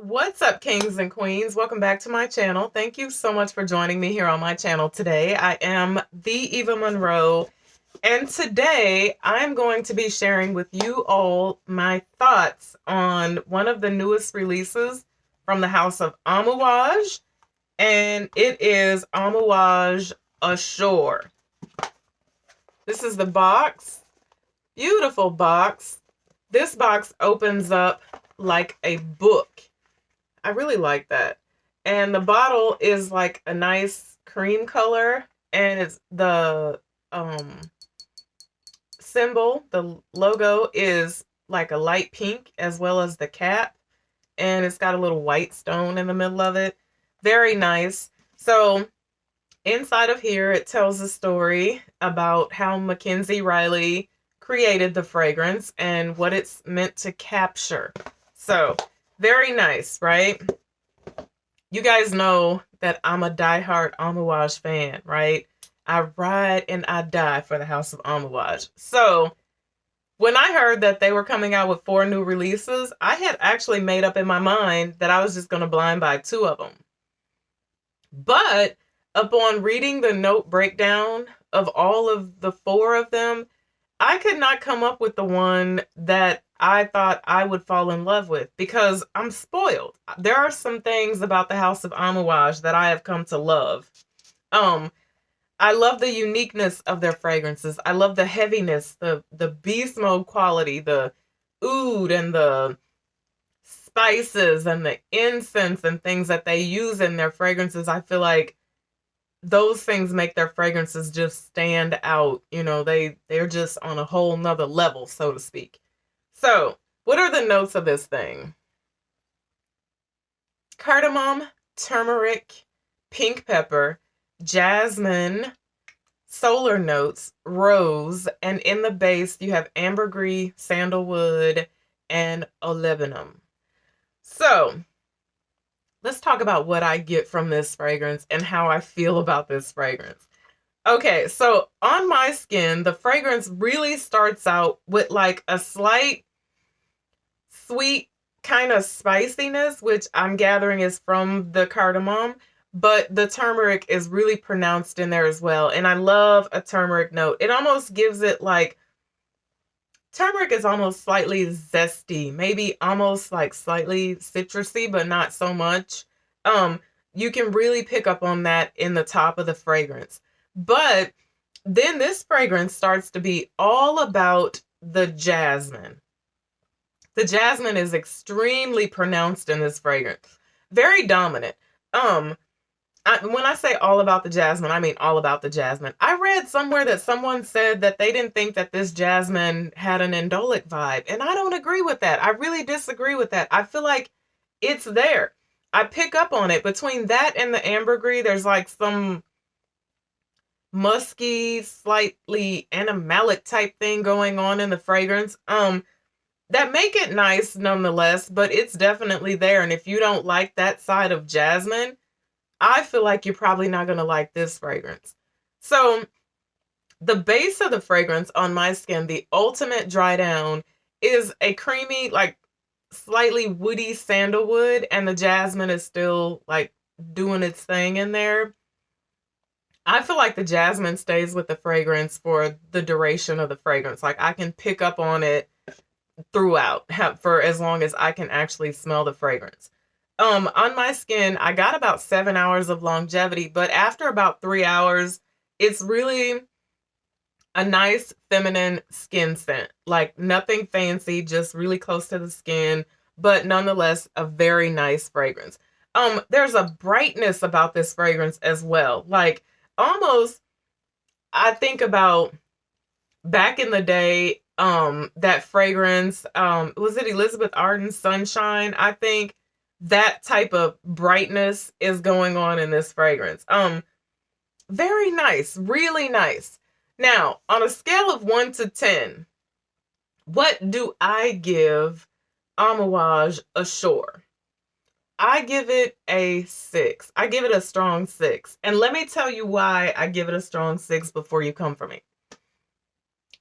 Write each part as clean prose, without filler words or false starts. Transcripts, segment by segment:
What's up, kings and queens? Welcome back to my channel. Thank you so much for joining me here on my channel today. I am the Eva Monroe, and today I'm going to be sharing with you all my thoughts on one of the newest releases from the house of Amouage, and it is Amouage Ashore. This is the box. Beautiful box. This box opens up like a book. I really like that. And the bottle is like a nice cream color, and it's the symbol, the logo is like a light pink, as well as the cap, and it's got a little white stone in the middle of it. Very nice. So inside of here, it tells a story about how Mackenzie Riley created the fragrance and what it's meant to capture. So very nice, right? You guys know that I'm a diehard Amouage fan, right? I ride and I die for the house of Amouage. So when I heard that they were coming out with 4 new releases, I had actually made up in my mind that I was just going to blind buy 2 of them. But upon reading the note breakdown of all of the 4 of them, I could not come up with the one that I thought I would fall in love with, because I'm spoiled. There are some things about the house of Amouage that I have come to love. I love the uniqueness of their fragrances. I love the heaviness, the beast mode quality, the oud and the spices and the incense and things that they use in their fragrances. I feel like those things make their fragrances just stand out. You know, they're just on a whole nother level, so to speak. So, what are the notes of this thing? Cardamom, turmeric, pink pepper, jasmine, solar notes, rose, and in the base you have ambergris, sandalwood, and olibanum. So, let's talk about what I get from this fragrance and how I feel about this fragrance. Okay, so on my skin, the fragrance really starts out with like a slight sweet kind of spiciness, which I'm gathering is from the cardamom, but the turmeric is really pronounced in there as well. And I love a turmeric note. It almost gives it like, turmeric is almost slightly zesty, maybe almost like slightly citrusy, but not so much. You can really pick up on that in the top of the fragrance. But then this fragrance starts to be all about the jasmine. The jasmine is extremely pronounced in this fragrance. Very dominant. When I say all about the jasmine, I mean all about the jasmine. I read somewhere that someone said that they didn't think that this jasmine had an indolic vibe, and I don't agree with that. I really disagree with that. I feel like it's there. I pick up on it. Between that and the ambergris, there's like some musky, slightly animalic type thing going on in the fragrance. That make it nice nonetheless, but it's definitely there. And if you don't like that side of jasmine, I feel like you're probably not going to like this fragrance. So the base of the fragrance on my skin, the ultimate dry down, is a creamy, like slightly woody sandalwood, and the jasmine is still like doing its thing in there. I feel like the jasmine stays with the fragrance for the duration of the fragrance. Like I can pick up on it throughout for as long as I can actually smell the fragrance. On my skin, I got about 7 hours of longevity, but after about 3 hours, it's really a nice feminine skin scent. Like nothing fancy, just really close to the skin, but nonetheless a very nice fragrance. There's a brightness about this fragrance as well. Like almost, I think about back in the day, that fragrance, was it Elizabeth Arden's Sunshine? I think that type of brightness is going on in this fragrance. Very nice, really nice. Now, on a scale of 1 to 10, what do I give Amouage Ashore? I give it a 6. I give it a strong 6. And let me tell you why I give it a strong 6 before you come for me.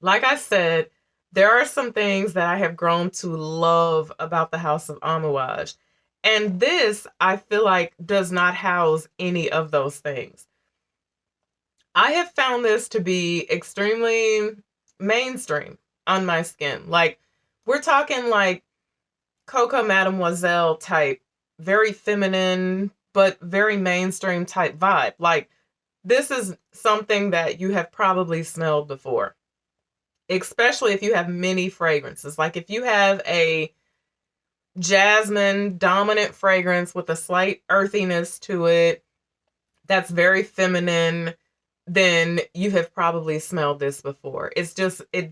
Like I said, there are some things that I have grown to love about the house of Amouage. And this, I feel like, does not house any of those things. I have found this to be extremely mainstream on my skin. Like, we're talking like Coco Mademoiselle type, very feminine, but very mainstream type vibe. Like, this is something that you have probably smelled before, especially if you have many fragrances. Like, if you have a jasmine dominant fragrance with a slight earthiness to it that's very feminine, then you have probably smelled this before. It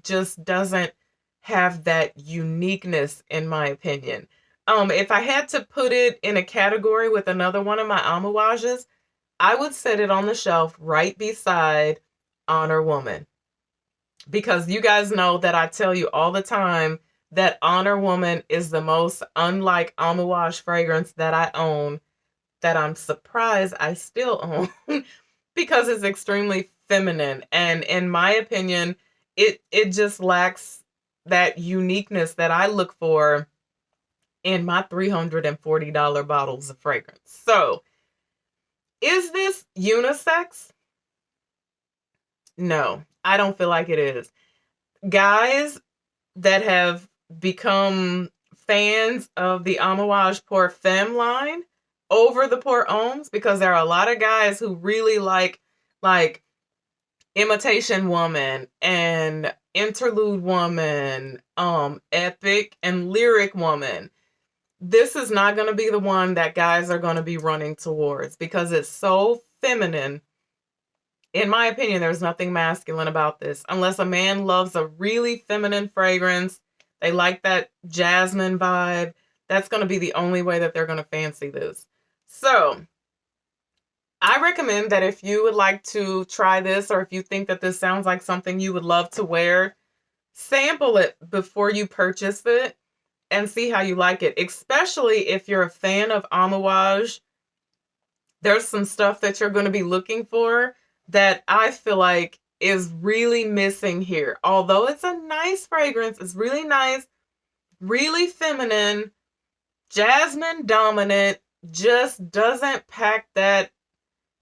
just doesn't have that uniqueness, in my opinion. If I had to put it in a category with another one of my Amouages, I would set it on the shelf right beside Honor Woman. Because you guys know that I tell you all the time that Honor Woman is the most unlike Amouage fragrance that I own, that I'm surprised I still own because it's extremely feminine. And in my opinion, it just lacks that uniqueness that I look for in my $340 bottles of fragrance. So, is this unisex? No, I don't feel like it is. Guys that have become fans of the Amouage Pour Femme line over the Pour Hommes, because there are a lot of guys who really like Imitation Woman and Interlude Woman, Epic and Lyric Woman. This is not going to be the one that guys are going to be running towards because it's so feminine. In my opinion, there's nothing masculine about this. Unless a man loves a really feminine fragrance, they like that jasmine vibe, that's going to be the only way that they're going to fancy this. So, I recommend that if you would like to try this, or if you think that this sounds like something you would love to wear, sample it before you purchase it and see how you like it. Especially if you're a fan of Amouage, there's some stuff that you're going to be looking for that I feel like is really missing here. Although it's a nice fragrance, it's really nice, really feminine, jasmine dominant, just doesn't pack that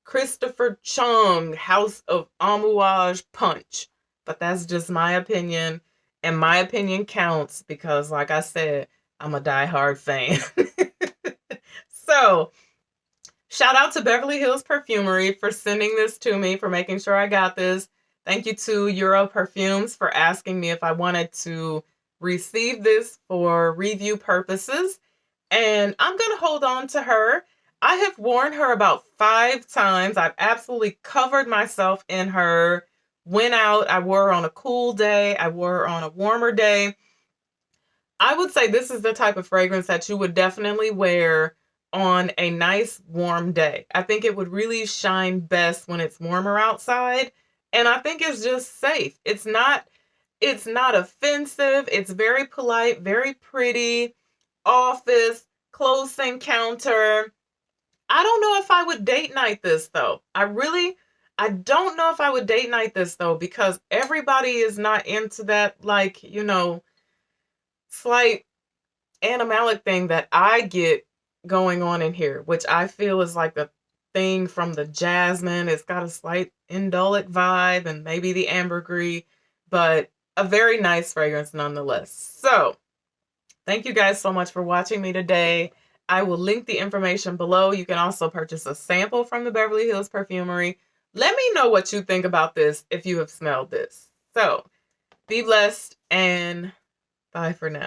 Christopher Chung House of Amouage punch. But that's just my opinion, and my opinion counts because, like I said, I'm a diehard fan. So, shout out to Beverly Hills Perfumery for sending this to me, for making sure I got this. Thank you to Euro Perfumes for asking me if I wanted to receive this for review purposes. And I'm going to hold on to her. I have worn her about 5 times. I've absolutely covered myself in her. Went out. I wore her on a cool day. I wore her on a warmer day. I would say this is the type of fragrance that you would definitely wear on a nice warm day. I think it would really shine best when it's warmer outside. And I think it's just safe. It's not offensive. It's very polite, very pretty. Office, close encounter. I don't know if I would date night this though. I don't know if I would date night this though, because everybody is not into that, like, slight animalic thing that I get going on in here, which I feel is like a thing from the jasmine. It's got a slight indolic vibe and maybe the ambergris, but a very nice fragrance nonetheless. So, thank you guys so much for watching me today. I will link the information below. You can also purchase a sample from the Beverly Hills Perfumery. Let me know what you think about this if you have smelled this. So, be blessed and bye for now.